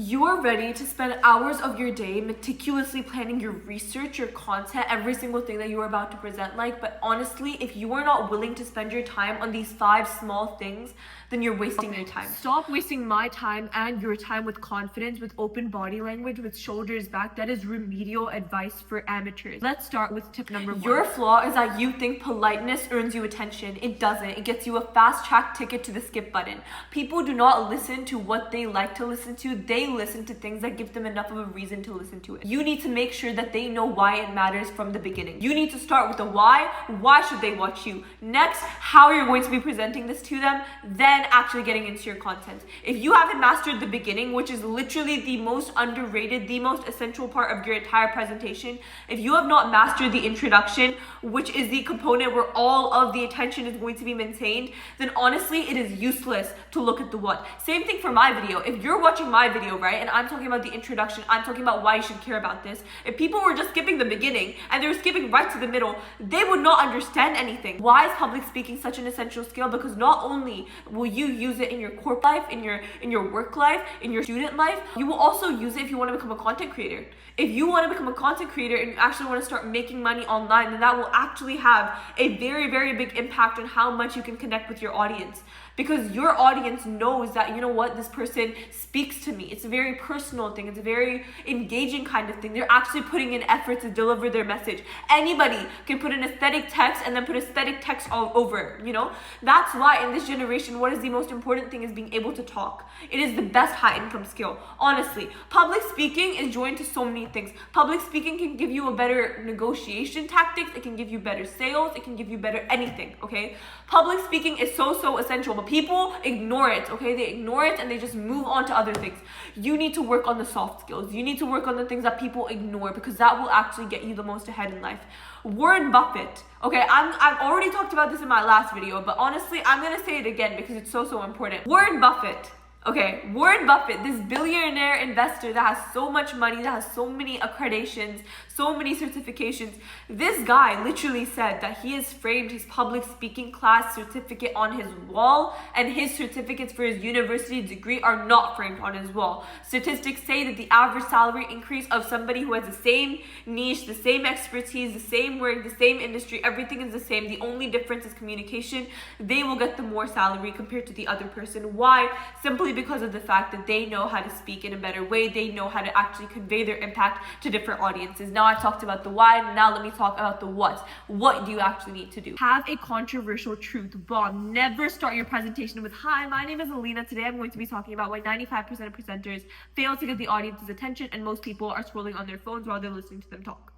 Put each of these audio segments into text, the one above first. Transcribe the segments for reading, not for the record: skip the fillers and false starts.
You're ready to spend hours of your day meticulously planning your research, your content, every single thing that you are about to present but honestly, if you are not willing to spend your time on these 5 small things, then you're wasting your time. Stop wasting my time and your time with confidence, with open body language, with shoulders back. That is remedial advice for amateurs. Let's start with tip number 1. Your flaw is that you think politeness earns you attention. It doesn't. It gets you a fast track ticket to the skip button. People do not listen to what they like to listen to. They listen to things that give them enough of a reason to listen to it. You need to make sure that they know why it matters from the beginning. You need to start with the why. Why should they watch you? Next, how you're going to be presenting this to them. Then actually getting into your content. If you haven't mastered the beginning, which is literally the most underrated, the most essential part of your entire presentation, if you have not mastered the introduction, which is the component where all of the attention is going to be maintained, then honestly, it is useless to look at the what. Same thing for my video. If you're watching my video, right, and I'm talking about the introduction, I'm talking about why you should care about this. If people were just skipping the beginning and they were skipping right to the middle, they would not understand anything. Why is public speaking such an essential skill? Because not only will you use it in your corporate life, in your work life, in your student life, you will also use it if you want to become a content creator. If you want to become a content creator and you actually want to start making money online, then that will actually have a very, very big impact on how much you can connect with your audience. Because your audience knows that, you know what, this person speaks to me. It's a very personal thing. It's a very engaging kind of thing. They're actually putting in effort to deliver their message. Anybody can put an aesthetic text and then put aesthetic text all over, you know? That's why in this generation, what is the most important thing is being able to talk. It is the best high income skill. Honestly, public speaking is joined to so many things. Public speaking can give you a better negotiation tactics. It can give you better sales. It can give you better anything, okay? Public speaking is so essential, but people ignore it, okay? They ignore it and they just move on to other things. You need to work on the soft skills. You need to work on the things that people ignore because that will actually get you the most ahead in life. Warren Buffett, okay? I've already talked about this in my last video, but honestly, I'm gonna say it again because it's so important. Warren Buffett. Okay, Warren Buffett, this billionaire investor that has so much money, that has so many accreditations, so many certifications. This guy literally said that he has framed his public speaking class certificate on his wall, and his certificates for his university degree are not framed on his wall. Statistics say that the average salary increase of somebody who has the same niche, the same expertise, the same work, the same industry, everything is the same. The only difference is communication. They will get the more salary compared to the other person. Why? Simply because of the fact that they know how to speak in a better way. They know how to actually convey their impact to different audiences. Now I've talked about the why, now let me talk about the what. What do you actually need to do? Have a controversial truth bomb. Never start your presentation with, "Hi, my name is Alina. Today I'm going to be talking about why 95% of presenters fail to get the audience's attention and most people are scrolling on their phones while they're listening to them talk."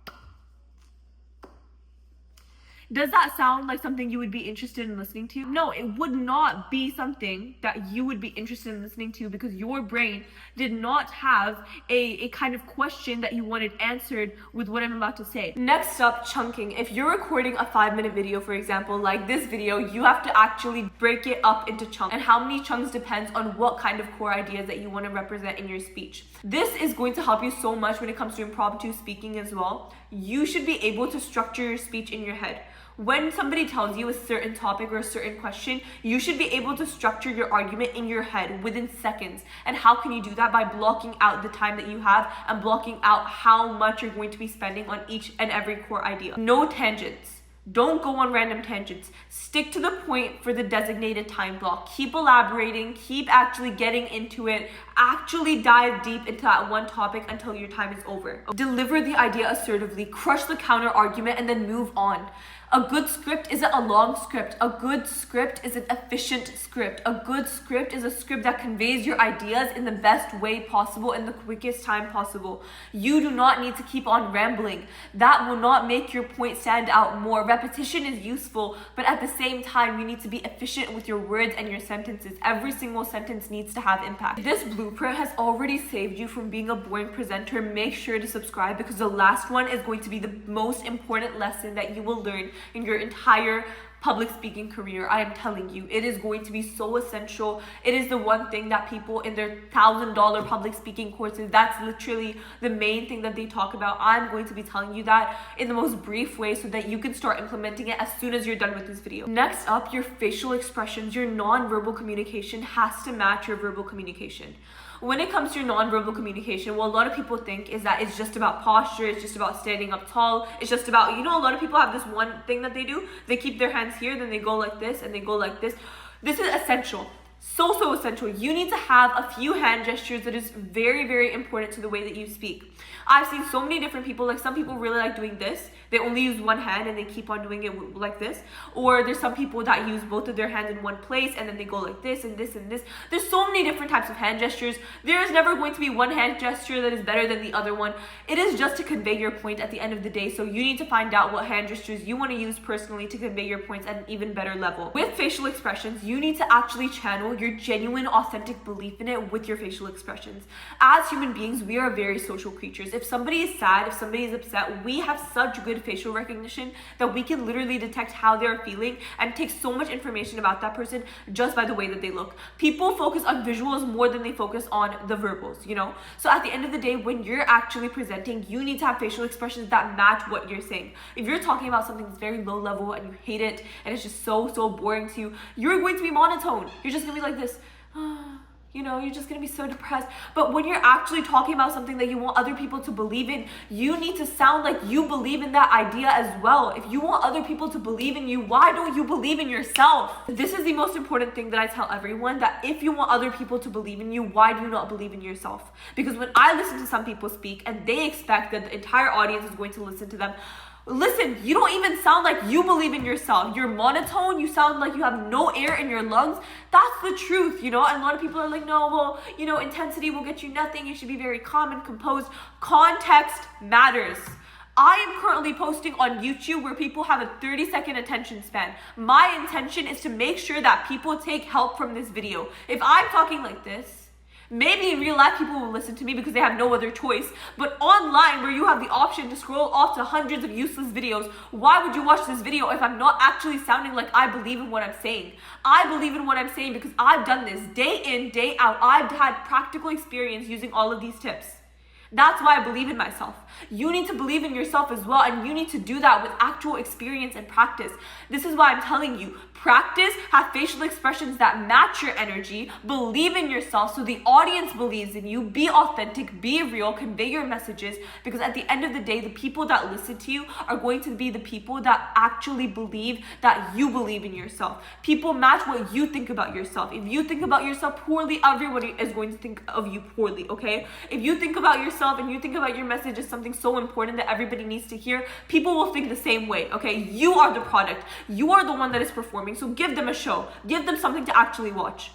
Does that sound like something you would be interested in listening to? No, it would not be something that you would be interested in listening to because your brain did not have a kind of question that you wanted answered with what I'm about to say. Next up, chunking. If you're recording a 5-minute video, for example, like this video, you have to actually break it up into chunks. And how many chunks depends on what kind of core ideas that you want to represent in your speech. This is going to help you so much when it comes to impromptu speaking as well. You should be able to structure your speech in your head. When somebody tells you a certain topic or a certain question, you should be able to structure your argument in your head within seconds. And how can you do that? By blocking out the time that you have and blocking out how much you're going to be spending on each and every core idea. No tangents. Don't go on random tangents. Stick to the point for the designated time block. Keep elaborating, keep actually getting into it. Actually dive deep into that one topic until your time is over. Deliver the idea assertively, crush the counter argument, and then move on. A good script isn't a long script. A good script is an efficient script. A good script is a script that conveys your ideas in the best way possible in the quickest time possible. You do not need to keep on rambling. That will not make your point stand out more. Repetition is useful, but at the same time, you need to be efficient with your words and your sentences. Every single sentence needs to have impact. If this blueprint has already saved you from being a boring presenter, make sure to subscribe because the last one is going to be the most important lesson that you will learn in your entire public speaking career. I am telling you, it is going to be so essential. It is the one thing that people in their $1,000 public speaking courses, that's literally the main thing that they talk about. I'm going to be telling you that in the most brief way so that you can start implementing it as soon as you're done with this video. Next up, your facial expressions, your non-verbal communication has to match your verbal communication. When it comes to your nonverbal communication, what a lot of people think is that it's just about posture, it's just about standing up tall, it's just about, a lot of people have this one thing that they do. They keep their hands here, then they go like this, and they go like this. This is essential. So essential. You need to have a few hand gestures that is very, very important to the way that you speak. I've seen so many different people, like some people really like doing this. They only use one hand and they keep on doing it like this. Or there's some people that use both of their hands in one place and then they go like this and this and this. There's so many different types of hand gestures. There is never going to be one hand gesture that is better than the other one. It is just to convey your point at the end of the day. So you need to find out what hand gestures you want to use personally to convey your points at an even better level. With facial expressions, you need to actually channel your genuine, authentic belief in it with your facial expressions. As human beings, we are very social creatures. If somebody is sad, if somebody is upset, we have such good facial recognition that we can literally detect how they're feeling and take so much information about that person just by the way that they look. People focus on visuals more than they focus on the verbals, So at the end of the day, when you're actually presenting, you need to have facial expressions that match what you're saying. If you're talking about something that's very low level and you hate it and it's just so boring to you, you're going to be monotone. You're just gonna be like this. You're just gonna be so depressed. But when you're actually talking about something that you want other people to believe in, you need to sound like you believe in that idea as well. If you want other people to believe in you, why don't you believe in yourself? This is the most important thing that I tell everyone, that if you want other people to believe in you, why do you not believe in yourself? Because when I listen to some people speak and they expect that the entire audience is going to listen to them, listen, you don't even sound like you believe in yourself. You're monotone. You sound like you have no air in your lungs. That's the truth, And a lot of people are like, no, well, intensity will get you nothing. You should be very calm and composed. Context matters. I am currently posting on YouTube where people have a 30-second attention span. My intention is to make sure that people take help from this video. If I'm talking like this, maybe in real life people will listen to me because they have no other choice. But online, where you have the option to scroll off to hundreds of useless videos, why would you watch this video if I'm not actually sounding like I believe in what I'm saying? I believe in what I'm saying because I've done this day in, day out. I've had practical experience using all of these tips. That's why I believe in myself. You need to believe in yourself as well, and you need to do that with actual experience and practice. This is why I'm telling you, practice, have facial expressions that match your energy, believe in yourself so the audience believes in you, be authentic, be real, convey your messages, because at the end of the day, the people that listen to you are going to be the people that actually believe that you believe in yourself. People match what you think about yourself. If you think about yourself poorly, everybody is going to think of you poorly, okay? If you think about yourself and you think about your message as something so important that everybody needs to hear, people will think the same way, okay? You are the product. You are the one that is performing, so give them a show. Give them something to actually watch.